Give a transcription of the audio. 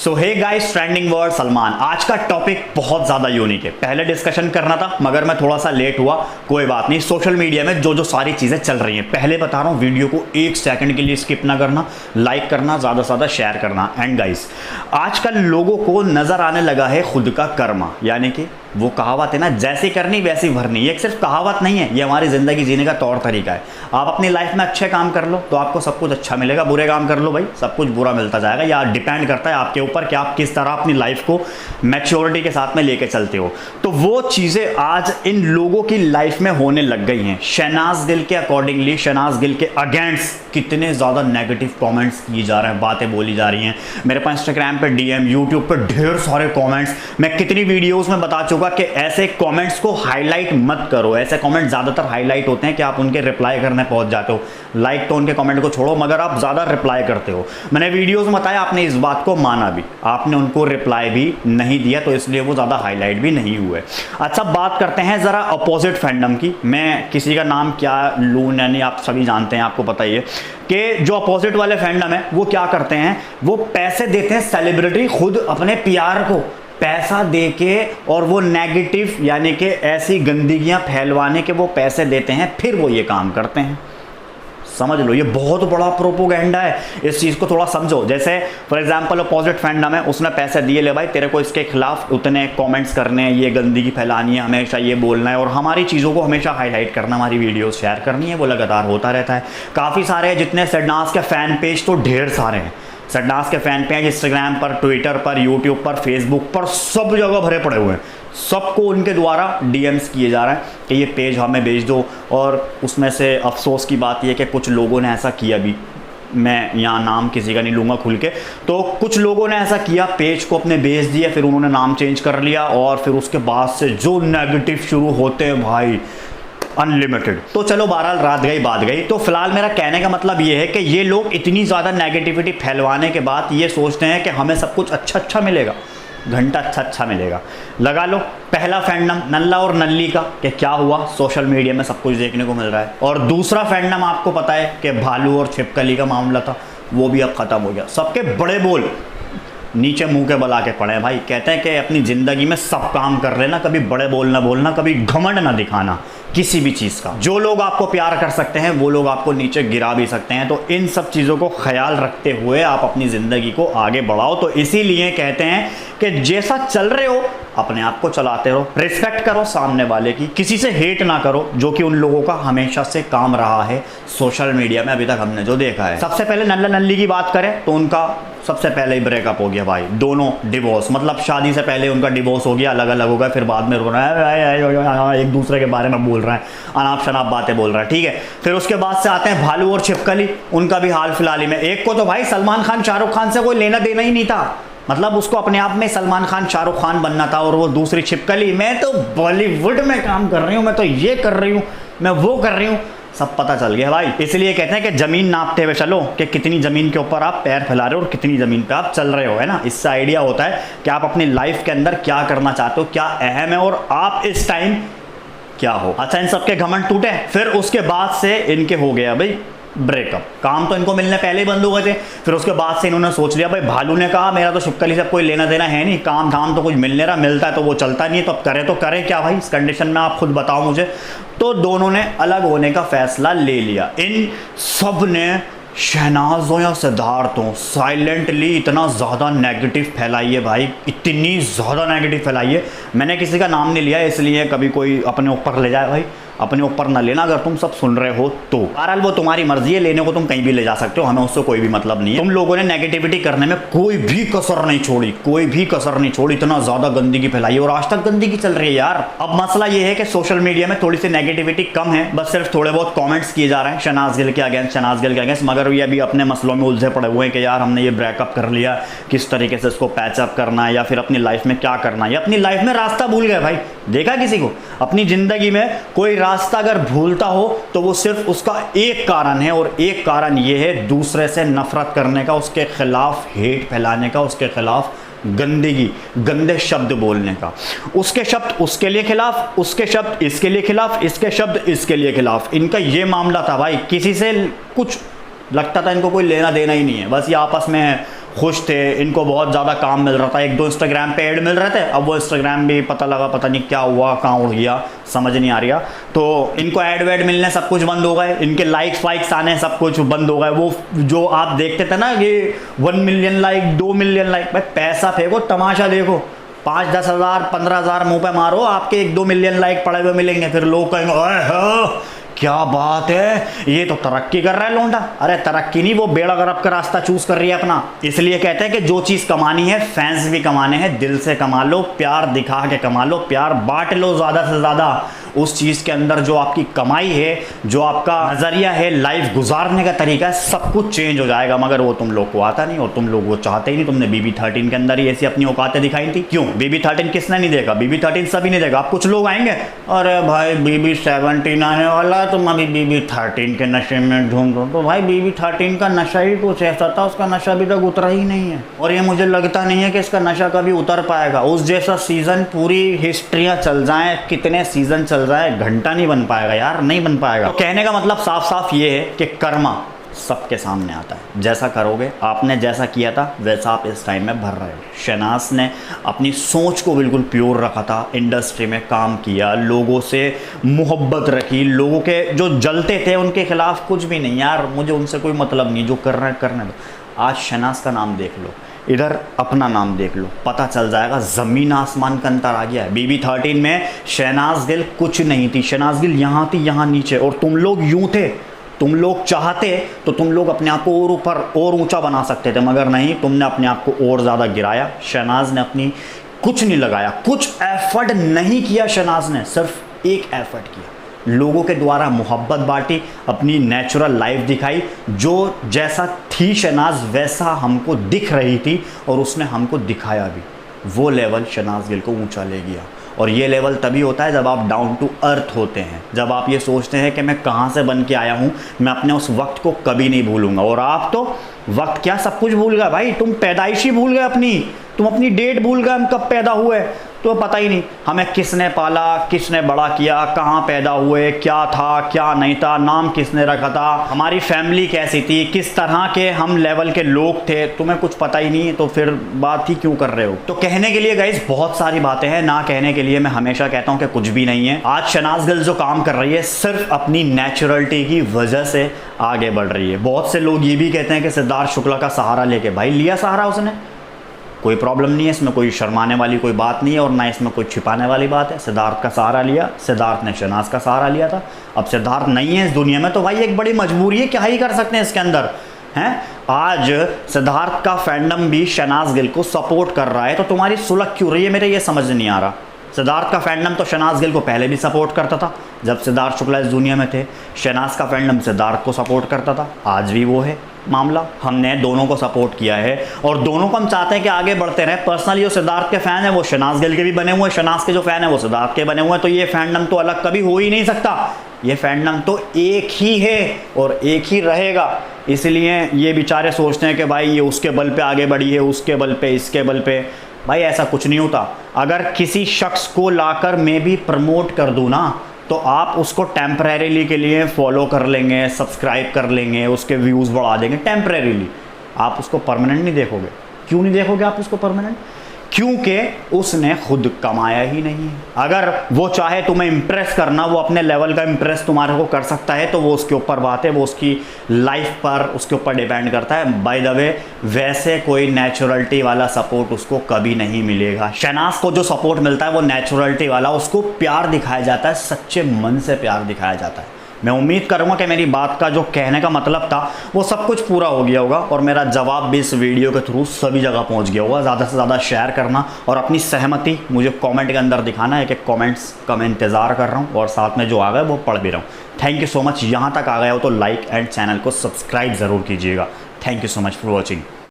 सो hey guys, trending word Salman. आज का topic बहुत ज़्यादा यूनिक है। पहले डिस्कशन करना था मगर मैं थोड़ा सा लेट हुआ, कोई बात नहीं। सोशल मीडिया में जो जो सारी चीज़ें चल रही हैं, पहले बता रहा हूँ, वीडियो को एक सेकंड के लिए स्किप ना करना, लाइक करना, ज़्यादा से ज़्यादा शेयर करना। एंड गाइस, आजकल लोगों को नज़र आने लगा है खुद का कर्मा, यानी कि वो कहावत है ना, जैसी करनी वैसी भरनी। ये सिर्फ कहावत नहीं है, ये हमारी ज़िंदगी जीने का तौर तरीका है। आप अपनी लाइफ में अच्छे काम कर लो तो आपको सब कुछ अच्छा मिलेगा, बुरे काम कर लो भाई सब कुछ बुरा मिलता जाएगा। या डिपेंड करता है आपके ऊपर कि आप किस तरह अपनी लाइफ को मैच्योरिटी के साथ में लेके चलते हो। तो वो चीज़ें आज इन लोगों की लाइफ में होने लग गई हैं। शहनाज गिल के अकॉर्डिंगली, शहनाज गिल के अगेंस्ट कितने ज़्यादा नेगेटिव कमेंट्स किए जा रहे हैं, बातें बोली जा रही हैं। मेरे पास इंस्टाग्राम पे डीएम, यूट्यूब पे ढेर सारे कमेंट्स। मैं कितनी वीडियोस में बता चुका कि ऐसे कमेंट्स को हाईलाइट मत करो। ऐसे कमेंट ज़्यादातर हाईलाइट होते हैं कि आप उनके रिप्लाई करने पहुंच जाते हो। लाइक तो उनके कमेंट को छोड़ो, मगर आप ज़्यादा रिप्लाई करते हो। मैंने वीडियोस में बताया, आपने इस बात को माना भी, आपने उनको रिप्लाई भी नहीं दिया, तो इसलिए वो ज़्यादा हाईलाइट भी नहीं हुए। अच्छा, बात करते हैं ज़रा अपोजिट फैंडम की। मैं किसी का नाम क्या लूँ यानी आप सभी जानते हैं, आपको पता ही है कि जो अपोजिट वाले फैंडम है वो क्या करते हैं, वो पैसे देते हैं सेलिब्रिटी खुद अपने पीआर को पैसा देके, और वो नेगेटिव यानी कि ऐसी गंदगियां फैलवाने के वो पैसे देते हैं, फिर वो ये काम करते हैं। समझ लो, ये बहुत बड़ा प्रोपोगेंडा है। इस चीज़ को थोड़ा समझो। जैसे फॉर एग्जांपल अपोजिट फैंडम है, उसने पैसे दिए, ले भाई तेरे को इसके खिलाफ उतने कमेंट्स करने हैं, ये गंदगी फैलानी है, हमेशा ये बोलना है और हमारी चीज़ों को हमेशा हाईलाइट करना, हमारी वीडियोस शेयर करनी है। वो लगातार होता रहता है। काफ़ी सारे जितने शहनाज के फ़ैन पेज तो ढेर सारे हैं। शहनाज के फ़ैन पेज इंस्टाग्राम पर, ट्विटर पर, यूट्यूब पर, फेसबुक पर, सब जगह भरे पड़े हुए हैं। सबको उनके द्वारा डीएम्स किए जा रहे हैं कि ये पेज हमें भेज दो। और उसमें से अफसोस की बात यह कि कुछ लोगों ने ऐसा किया भी, मैं यहाँ नाम किसी का नहीं लूँगा खुल के, तो कुछ लोगों ने ऐसा किया, पेज को अपने भेज दिया, फिर उन्होंने नाम चेंज कर लिया और फिर उसके बाद से जो नेगेटिव शुरू होते हैं भाई अनलिमिटेड। तो चलो बहरहाल रात गई बात गई। तो फिलहाल मेरा कहने का मतलब ये है कि ये लोग इतनी ज़्यादा नेगेटिविटी फैलवाने के बाद ये सोचते हैं कि हमें सब कुछ अच्छा मिलेगा, घंटा अच्छा मिलेगा। लगा लो पहला फैंडम नल्ला और नल्ली का कि क्या हुआ, सोशल मीडिया में सब कुछ देखने को मिल रहा है। और दूसरा फैंडम आपको पता है कि भालू और छिपकली का मामला था, वो भी अब ख़त्म हो गया। सबके बड़े बोल नीचे मुंह के बल आके पड़े हैं भाई। कहते हैं कि अपनी ज़िंदगी में सब काम कर लेना, कभी बड़े बोल ना बोलना, कभी घमंड ना दिखाना किसी भी चीज़ का। जो लोग आपको प्यार कर सकते हैं वो लोग आपको नीचे गिरा भी सकते हैं। तो इन सब चीज़ों को ख्याल रखते हुए आप अपनी ज़िंदगी को आगे बढ़ाओ। तो इसीलिए कहते हैं कि जैसा चल रहे हो अपने आप को चलाते रहो, रिस्पेक्ट करो सामने वाले की, किसी से हेट ना करो, जो कि उन लोगों का हमेशा से काम रहा है सोशल मीडिया में अभी तक हमने जो देखा है। सबसे पहले नल्ला नल्ली की बात करें तो उनका सबसे पहले ही ब्रेकअप हो गया भाई। दोनों डिवोर्स, मतलब शादी से पहले उनका डिवोर्स हो गया, अलग अलग हो गया, फिर बाद में रो रहा है, एक दूसरे के बारे में बोल रहा है, अनाप शनाप बातें बोल रहा है, ठीक है। फिर उसके बाद से आते हैं भालू और छिपकली, उनका भी हाल फिलहाल ही में। एक को तो भाई सलमान खान शाहरुख खान से कोई लेना देना ही नहीं था, मतलब उसको अपने आप में सलमान खान शाहरुख खान बनना था। और वो दूसरी छिपकली, मैं तो बॉलीवुड में काम कर रही हूँ, मैं तो ये कर रही हूँ, मैं वो कर रही हूँ, सब पता चल गया भाई। इसलिए कहते हैं कि जमीन नापते हुए चलो कि कितनी जमीन के ऊपर आप पैर फैला रहे हो और कितनी जमीन पे आप चल रहे हो, है ना। इससे आइडिया होता है कि आप अपनी लाइफ के अंदर क्या करना चाहते हो, क्या अहम है और आप इस टाइम क्या हो। अच्छा, इन सबके घमंड टूटे, फिर उसके बाद से इनके हो गया भाई ब्रेकअप। काम तो इनको मिलने पहले ही बंद हो गए थे। फिर उसके बाद से इन्होंने सोच लिया भाई, भालू ने कहा मेरा तो छिपकली से कोई लेना देना है नहीं, काम धाम तो कुछ मिलने रहा, मिलता है तो वो चलता नहीं है, तो अब करें क्या भाई इस कंडीशन में, आप खुद बताओ मुझे। तो दोनों ने अलग होने का फैसला ले लिया। इन सब ने शहनाजों या सिद्धार्थों साइलेंटली इतना ज़्यादा नेगेटिव फैलाई है भाई, इतनी ज़्यादा नेगेटिव फैलाई है। मैंने किसी का नाम नहीं लिया इसलिए कभी कोई अपने ऊपर ले जाए भाई, अपने ऊपर ना लेना अगर तुम सब सुन रहे हो तो। बहरहाल वो तुम्हारी मर्जी है, लेने को तुम कहीं भी ले जा सकते हो, हमें उससे कोई भी मतलब नहीं है। तुम लोगों ने नेगेटिविटी करने में कोई भी कसर नहीं छोड़ी, कोई भी कसर नहीं छोड़ी, इतना ज़्यादा गंदगी फैलाई और आज तक गंदगी चल रही है यार। अब मसला ये है कि सोशल मीडिया में थोड़ी सी नेगेटिविटी कम है, बस सिर्फ थोड़े बहुत कॉमेंट्स किए जा रहे हैं शहनाज गिल के अगेंस्ट, मगर ये अभी अपने मसलों में उलझे पड़े हुए हैं कि यार हमने ये ब्रेकअप कर लिया, किस तरीके से इसको पैचअप करना है या फिर अपनी लाइफ में क्या करना है, या अपनी लाइफ में रास्ता भूल गए भाई। देखा किसी को अपनी ज़िंदगी में कोई रास्ता अगर भूलता हो तो वो सिर्फ उसका एक कारण है, और एक कारण ये है दूसरे से नफरत करने का, उसके खिलाफ हेट फैलाने का, उसके खिलाफ गंदगी, गंदे शब्द बोलने का। उसके शब्द उसके लिए खिलाफ, उसके शब्द इसके लिए खिलाफ, इसके शब्द इसके लिए खिलाफ। इनका ये मामला था भाई, किसी से कुछ लगता था इनको कोई लेना देना ही नहीं है, बस ये आपस में खुश थे, इनको बहुत ज़्यादा काम मिल रहा था, 1-2 इंस्टाग्राम पे ऐड मिल रहे थे। अब वो इंस्टाग्राम भी पता लगा, पता नहीं क्या हुआ, कहाँ उड़ गया, समझ नहीं आ रहा। तो इनको ऐड वैड मिलने सब कुछ बंद हो गए, इनके लाइक्स वाइक्स आने सब कुछ बंद हो गए। वो जो आप देखते थे ना ये 1 मिलियन लाइक, 2 मिलियन लाइक, भाई पैसा फेंको, तमाशा देखो, 5-10 हज़ार 15 हज़ार मुँह पे मारो, आपके 1-2 मिलियन लाइक पड़े हुए मिलेंगे। फिर लोग कहेंगे ओए हो क्या बात है, ये तो तरक्की कर रहा है लौंडा। अरे तरक्की नहीं, वो बेड़ा गर्क का रास्ता चूज कर रही है अपना। इसलिए कहते हैं कि जो चीज़ कमानी है, फैंस भी कमाने हैं, दिल से कमा लो, प्यार दिखा के कमा लो, प्यार बांट लो ज़्यादा से ज़्यादा। उस चीज़ के अंदर जो आपकी कमाई है, जो आपका नज़रिया है, लाइफ गुजारने का तरीका है, सब कुछ चेंज हो जाएगा। मगर वो तुम लोग को आता नहीं और तुम लोग वो चाहते ही नहीं। तुमने BB13 के अंदर ही ऐसी अपनी औकातें दिखाई थी। क्यों? BB13 किसने नहीं देखा? BB13 सभी नहीं देखा। अब कुछ लोग आएंगे, अरे भाई BB17 आने वाला, तुम अभी BB13 के नशे में ढूंढ दो। तो भाई BB13 का नशा ही कुछ ऐसा था, उसका नशा अभी तक उतरा ही नहीं है, और ये मुझे लगता नहीं है कि इसका नशा कभी उतर पाएगा। उस जैसा सीज़न पूरी हिस्ट्रियाँ चल जाएँ, कितने सीज़न चल जाए, घंटा नहीं बन पाएगा यार, नहीं बन पाएगा। तो कहने का मतलब साफ साफ ये है कि कर्मा सबके सामने आता है। जैसा करोगे, आपने जैसा किया था वैसा आप इस टाइम में भर रहे हो। शहनाज ने अपनी सोच को बिल्कुल प्योर रखा था, इंडस्ट्री में काम किया, लोगों से मोहब्बत रखी, लोगों के जो जलते थे उनके खिलाफ कुछ भी नहीं, यार मुझे उनसे कोई मतलब नहीं, जो कर रहे हैं करने दो। आज शहनाज का नाम देख लो, इधर अपना नाम देख लो, पता चल जाएगा ज़मीन आसमान का अंतर आ गया है। BB13 में शहनाज गिल कुछ नहीं थी, शहनाज गिल यहाँ थी, यहाँ नीचे, और तुम लोग यूं थे। तुम लोग चाहते तो तुम लोग अपने आप को और ऊपर और ऊंचा बना सकते थे, मगर नहीं, तुमने अपने आप को और ज़्यादा गिराया। शहनाज ने अपनी कुछ नहीं लगाया, कुछ एफर्ट नहीं किया। शहनाज ने सिर्फ एक एफर्ट किया, लोगों के द्वारा मोहब्बत बांटी, अपनी नेचुरल लाइफ दिखाई। जो जैसा थी शहनाज वैसा हमको दिख रही थी, और उसने हमको दिखाया भी। वो लेवल शहनाज गिल को ऊंचा ले गया। और ये लेवल तभी होता है जब आप डाउन टू अर्थ होते हैं, जब आप ये सोचते हैं कि मैं कहाँ से बन के आया हूँ, मैं अपने उस वक्त को कभी नहीं भूलूंगा। और आप तो वक्त क्या सब कुछ भूल गए भाई, तुम पैदाइश ही भूल गए अपनी, तुम अपनी डेट भूल गए, हम कब पैदा हुए तो पता ही नहीं, हमें किसने पाला, किसने बड़ा किया, कहाँ पैदा हुए, क्या था क्या नहीं था, नाम किसने रखा था, हमारी फैमिली कैसी थी, किस तरह के हम लेवल के लोग थे, तुम्हें कुछ पता ही नहीं है, तो फिर बात ही क्यों कर रहे हो। तो कहने के लिए गाइस बहुत सारी बातें हैं, ना कहने के लिए मैं हमेशा कहता हूँ कि कुछ भी नहीं है। आज शहनाज गिल जो काम कर रही है सिर्फ अपनी नेचुरलिटी की वजह से आगे बढ़ रही है। बहुत से लोग ये भी कहते हैं कि सिद्धार्थ शुक्ला का सहारा लेके, भाई लिया सहारा उसने, कोई प्रॉब्लम नहीं है, इसमें कोई शर्माने वाली कोई बात नहीं है, और ना इसमें कोई छिपाने वाली बात है। सिद्धार्थ का सहारा लिया, सिद्धार्थ ने शहनाज का सहारा लिया था। अब सिद्धार्थ नहीं है इस दुनिया में, तो भाई एक बड़ी मजबूरी है, क्या ही कर सकते हैं इसके अंदर हैं। आज सिद्धार्थ का फैंडम भी शहनाज गिल को सपोर्ट कर रहा है, तो तुम्हारी सुलग क्यों रही है, मेरे ये समझ नहीं आ रहा। सिद्धार्थ का फैंडम तो शहनाज गिल को पहले भी सपोर्ट करता था, जब सिद्धार्थ शुक्ला इस दुनिया में थे। शहनाज का फैंडम सिद्धार्थ को सपोर्ट करता था, आज भी वो है मामला। हमने दोनों को सपोर्ट किया है, और दोनों को हम चाहते हैं कि आगे बढ़ते रहें। पर्सनली जो सिद्धार्थ के फ़ैन है वो शहनाज गिल के भी बने हुए हैं, शहनाज के जो फ़ैन है वो सिद्धार्थ के बने हुए हैं। तो ये फैंडम तो अलग कभी हो ही नहीं सकता, ये फैंडम तो एक ही है और एक ही रहेगा। इसलिए ये बेचारे सोचते हैं कि भाई ये उसके बल पे आगे बढ़ी है, उसके बल पे, इसके बल पे। भाई ऐसा कुछ नहीं होता। अगर किसी शख्स को लाकर मैं भी प्रमोट कर दूँ ना, तो आप उसको टेम्परेरीली के लिए फॉलो कर लेंगे, सब्सक्राइब कर लेंगे, उसके व्यूज़ बढ़ा देंगे टेम्परेरीली। आप उसको परमानेंट नहीं देखोगे। क्यों नहीं देखोगे आप उसको परमानेंट? क्योंकि उसने खुद कमाया ही नहीं है। अगर वो चाहे तुम्हें इम्प्रेस करना, वो अपने लेवल का इम्प्रेस तुम्हारे को कर सकता है, तो वो उसके ऊपर बात है, वो उसकी लाइफ पर, उसके ऊपर डिपेंड करता है। बाय द वे, वैसे कोई नेचुरलिटी वाला सपोर्ट उसको कभी नहीं मिलेगा। शहनाज को जो सपोर्ट मिलता है वो नेचुरलिटी वाला, उसको प्यार दिखाया जाता है, सच्चे मन से प्यार दिखाया जाता है। मैं उम्मीद करूंगा कि मेरी बात का जो कहने का मतलब था वो सब कुछ पूरा हो गया होगा, और मेरा जवाब भी इस वीडियो के थ्रू सभी जगह पहुंच गया होगा। ज़्यादा से ज़्यादा शेयर करना और अपनी सहमति मुझे कमेंट के अंदर दिखाना है कि कमेंट्स का मैं इंतज़ार कर रहा हूं, और साथ में जो आ गए वो पढ़ भी रहा हूं। Thank you so much. यहाँ तक आ गया हो तो लाइक एंड चैनल को सब्सक्राइब ज़रूर कीजिएगा। Thank you so much for watching.